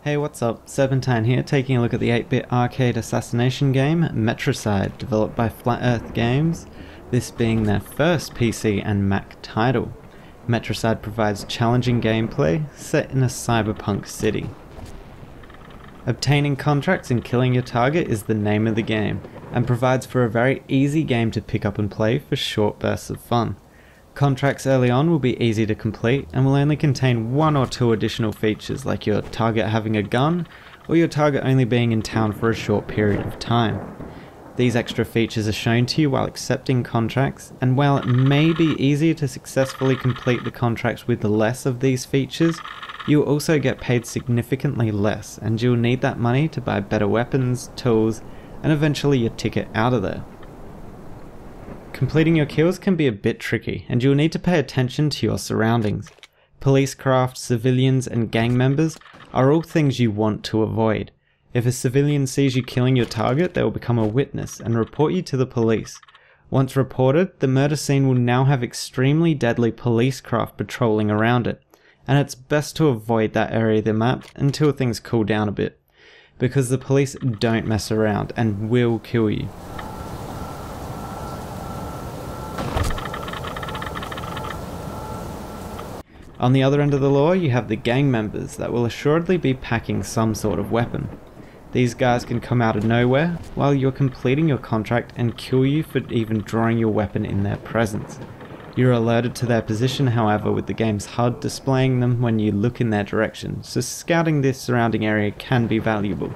Hey, what's up? Serpentine here, taking a look at the 8-bit arcade assassination game Metrocide, developed by Flat Earth Games, this being their first PC and Mac title. Metrocide provides challenging gameplay set in a cyberpunk city. Obtaining contracts and killing your target is the name of the game, and provides for a very easy game to pick up and play for short bursts of fun. Contracts early on will be easy to complete and will only contain one or two additional features, like your target having a gun or your target only being in town for a short period of time. These extra features are shown to you while accepting contracts, and while it may be easier to successfully complete the contracts with less of these features, you will also get paid significantly less, and you'll need that money to buy better weapons, tools, and eventually your ticket out of there. Completing your kills can be a bit tricky, and you'll need to pay attention to your surroundings. Police craft, civilians, and gang members are all things you want to avoid. If a civilian sees you killing your target, they will become a witness and report you to the police. Once reported, the murder scene will now have extremely deadly police craft patrolling around it, and it's best to avoid that area of the map until things cool down a bit, because the police don't mess around and will kill you. On the other end of the law, you have the gang members that will assuredly be packing some sort of weapon. These guys can come out of nowhere while you're completing your contract and kill you for even drawing your weapon in their presence. You're alerted to their position, however, with the game's HUD displaying them when you look in their direction, so scouting this surrounding area can be valuable.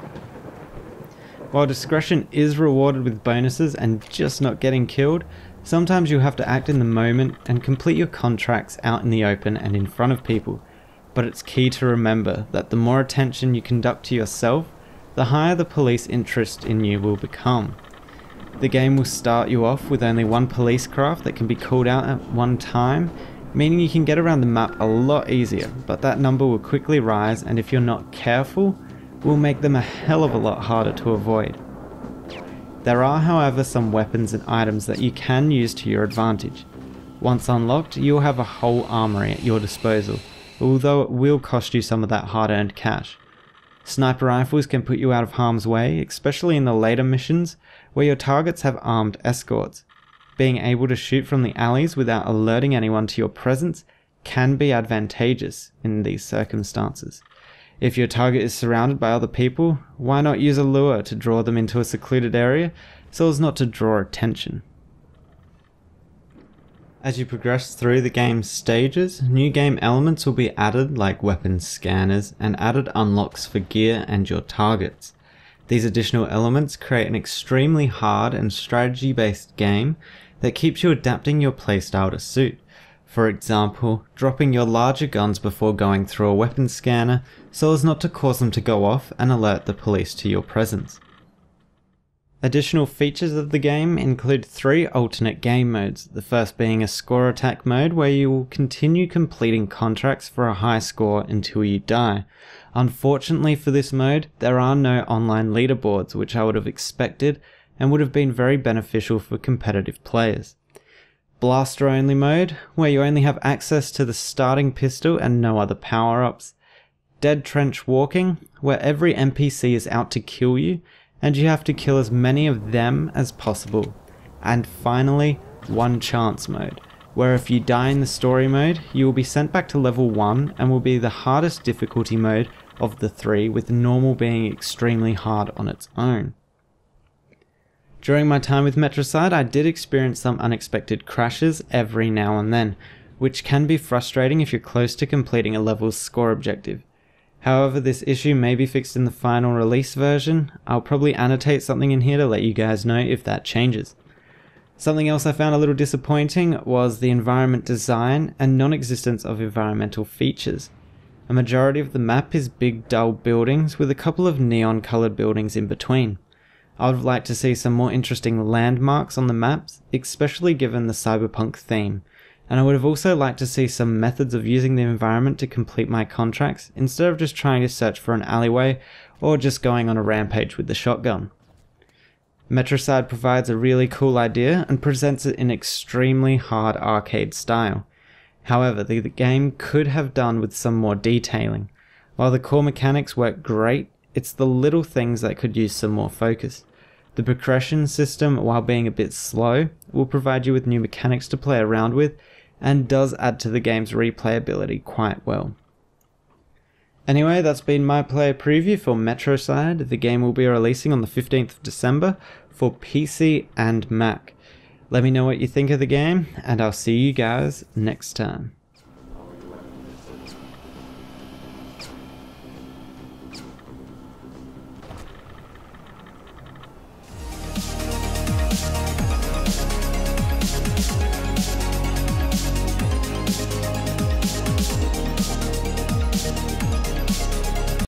While discretion is rewarded with bonuses and just not getting killed, sometimes you have to act in the moment and complete your contracts out in the open and in front of people, but it's key to remember that the more attention you conduct to yourself, the higher the police interest in you will become. The game will start you off with only one police craft that can be called out at one time, meaning you can get around the map a lot easier, but that number will quickly rise, and if you're not careful, will make them a hell of a lot harder to avoid. There are, however, some weapons and items that you can use to your advantage. Once unlocked, you'll have a whole armory at your disposal, although it will cost you some of that hard-earned cash. Sniper rifles can put you out of harm's way, especially in the later missions, where your targets have armed escorts. Being able to shoot from the alleys without alerting anyone to your presence can be advantageous in these circumstances. If your target is surrounded by other people, why not use a lure to draw them into a secluded area so as not to draw attention? As you progress through the game's stages, new game elements will be added like weapon scanners and added unlocks for gear and your targets. These additional elements create an extremely hard and strategy-based game that keeps you adapting your playstyle to suit. For example, dropping your larger guns before going through a weapon scanner so as not to cause them to go off and alert the police to your presence. Additional features of the game include 3 alternate game modes, the first being a score attack mode where you will continue completing contracts for a high score until you die. Unfortunately for this mode, there are no online leaderboards, which I would have expected and would have been very beneficial for competitive players. Blaster only mode, where you only have access to the starting pistol and no other power-ups. Dead trench walking, where every NPC is out to kill you, and you have to kill as many of them as possible. And finally, one chance mode, where if you die in the story mode, you will be sent back to level 1 and will be the hardest difficulty mode of the 3, with normal being extremely hard on its own. During my time with Metrocide, I did experience some unexpected crashes every now and then, which can be frustrating if you're close to completing a level's score objective. However, this issue may be fixed in the final release version. I'll probably annotate something in here to let you guys know if that changes. Something else I found a little disappointing was the environment design and non-existence of environmental features. A majority of the map is big dull buildings with a couple of neon coloured buildings in between. I would like to see some more interesting landmarks on the maps, especially given the cyberpunk theme, and I would have also liked to see some methods of using the environment to complete my contracts instead of just trying to search for an alleyway or just going on a rampage with the shotgun. Metrocide provides a really cool idea and presents it in extremely hard arcade style. However, the game could have done with some more detailing. While the core mechanics work great, it's the little things that could use some more focus. The progression system, while being a bit slow, will provide you with new mechanics to play around with, and does add to the game's replayability quite well. Anyway, that's been my player preview for Metrocide. The game will be releasing on the 15th of December for PC and Mac. Let me know what you think of the game, and I'll see you guys next time.